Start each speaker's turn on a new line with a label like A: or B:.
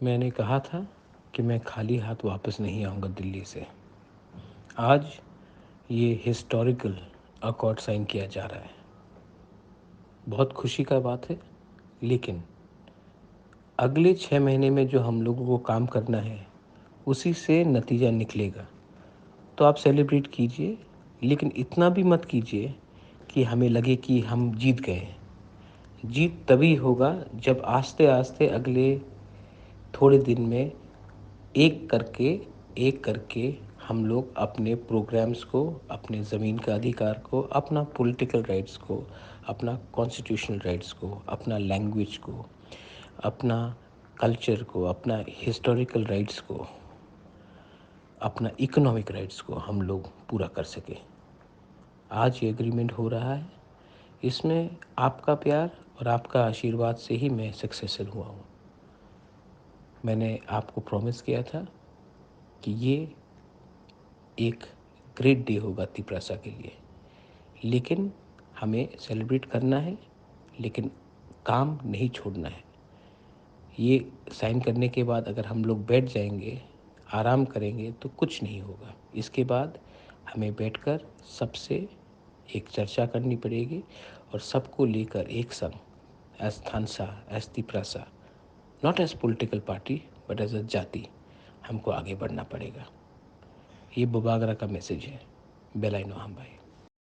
A: मैंने कहा था कि मैं खाली हाथ वापस नहीं आऊँगा दिल्ली से। आज ये हिस्टोरिकल अकॉर्ड साइन किया जा रहा है। बहुत खुशी का बात है, लेकिन अगले 6 महीने में जो हम लोगों को काम करना है, उसी से नतीजा निकलेगा। तो आप सेलिब्रेट कीजिए, लेकिन इतना भी मत कीजिए कि हमें लगे कि हम जीत गए हैं। जीत तभी होगा जब आस्ते-आस्ते अगले थोड़े दिन में एक करके हम लोग अपने प्रोग्राम्स को, अपने ज़मीन का अधिकार को, अपना पॉलिटिकल राइट्स को, अपना कॉन्स्टिट्यूशनल राइट्स को, अपना लैंग्वेज को, अपना कल्चर को, अपना हिस्टोरिकल राइट्स को, अपना इकोनॉमिक राइट्स को हम लोग पूरा कर सकें। आज ये एग्रीमेंट हो रहा है, इसमें आपका प्यार और आपका आशीर्वाद से ही मैं सक्सेसफुल हुआ हूँ। मैंने आपको प्रॉमिस किया था कि ये एक ग्रेट डे होगा तिप्रासा के लिए, लेकिन हमें सेलिब्रेट करना है, लेकिन काम नहीं छोड़ना है। ये साइन करने के बाद अगर हम लोग बैठ जाएंगे, आराम करेंगे तो कुछ नहीं होगा। इसके बाद हमें बैठकर सबसे एक चर्चा करनी पड़ेगी और सबको लेकर एक संग as Thansa, as Tiprasa, not as political party but as a जाति हमको आगे बढ़ना पड़ेगा। ये बुबागरा का मैसेज है। बेलाइनो हम भाई।